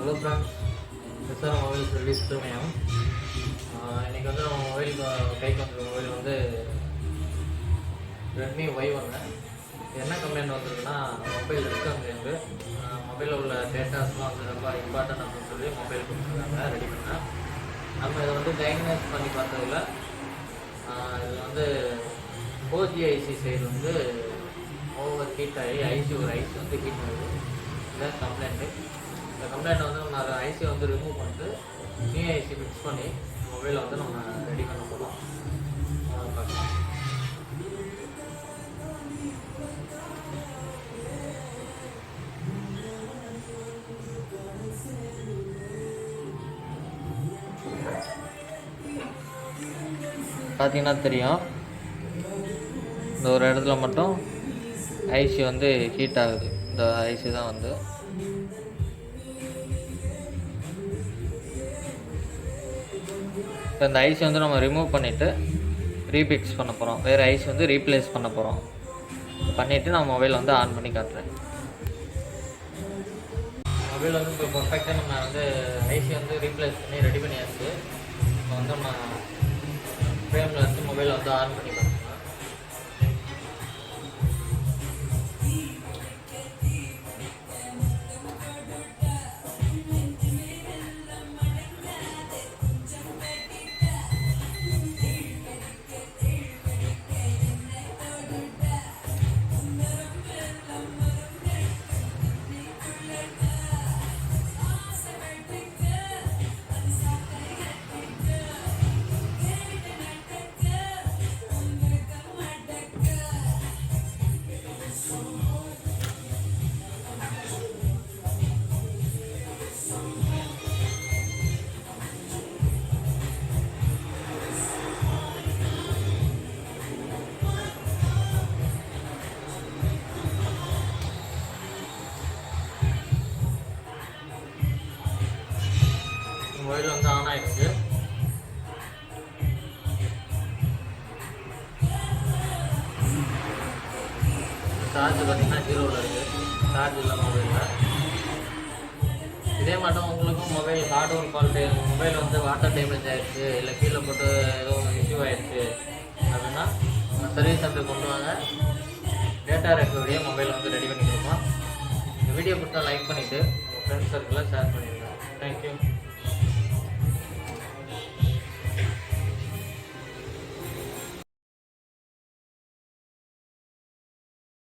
Hello friends, SR mobile service Thirumayam. இன்றைக்கி வந்து நம்ம கைக்கு வந்திருக்க மொபைல் வந்து ரெட்மி Y1. என்ன கம்ப்ளைண்ட் வந்திருக்குன்னா, மொபைல் இருக்கு மொபைலில் உள்ள டேட்டாஸ்லாம் வந்து ரொம்ப இம்பார்ட்டன்ட் அப்படின்னு சொல்லி மொபைல் கொடுத்துருக்காங்க ரெடி பண்ண. நம்ம இதை வந்து டயக்னைஸ் பண்ணி பார்த்ததில் இதில் வந்து 4G ஐசி சைடு வந்து ஓவர் ஹீட் ஆகி ஐசி வந்து ஹீட் ஆகுது. இதுதான் கம்ப்ளைண்ட்டு. இந்த கம்ப்ளைண்ட்டை வந்து நம்ம அதை ஐசியை வந்து ரிமூவ் பண்ணிட்டு நியூ ஐசி ஃபிக்ஸ் பண்ணி மொபைலை வந்து நம்ம ரெடி பண்ண போகிறோம். பார்க்கலாம். பார்த்தீங்கன்னா தெரியும், இந்த ஒரு இடத்துல மட்டும் ஐசி வந்து ஹீட் ஆகுது. இந்த ஐசி தான் வந்து இப்போ இந்த ஐசி வந்து நம்ம ரிமூவ் பண்ணிவிட்டு ரீபிக்ஸ் பண்ண போகிறோம். வேறு ஐசி வந்து ரீப்ளேஸ் பண்ண போகிறோம். பண்ணிவிட்டு நான் மொபைல் வந்து ஆன் பண்ணி காட்டுறேன். மொபைல் வந்து இப்போ பர்ஃபெக்டாக நம்ம வந்து ஐசி வந்து ரீப்ளேஸ் பண்ணி ரெடி பண்ணியாச்சு. இப்போ வந்து நம்ம ஃப்ரேமில் வச்சு மொபைலை வந்து ஆன் பண்ணி காட்டுறோம். மொபைல் வந்து ஆன் ஆகிடுச்சு. சார்ஜ் பார்த்தீங்கன்னா 0ல் இருக்குது. சார்ஜ் இல்லை மொபைலில். இதே மட்டும் உங்களுக்கும் மொபைல் ஹார்ட்வேர் ஃபால்ட்டு, மொபைல் வந்து வாட்டர் டேமேஜ் ஆகிடுச்சு, இல்லை கீழே போட்டு ஏதோ இஷ்யூ ஆகிடுச்சு அப்படின்னா சர்வீஸ் சென்டர் கொண்டு வாங்க. டேட்டா ரெக்கவரியை மொபைல் வந்து ரெடி பண்ணி கொடுப்போம். இந்த வீடியோ பிடிச்சா லைக் பண்ணிவிட்டு உங்கள் ஃப்ரெண்ட்ஸ் சர்க்கிளில் ஷேர் பண்ணிடுங்க. தேங்க்யூ.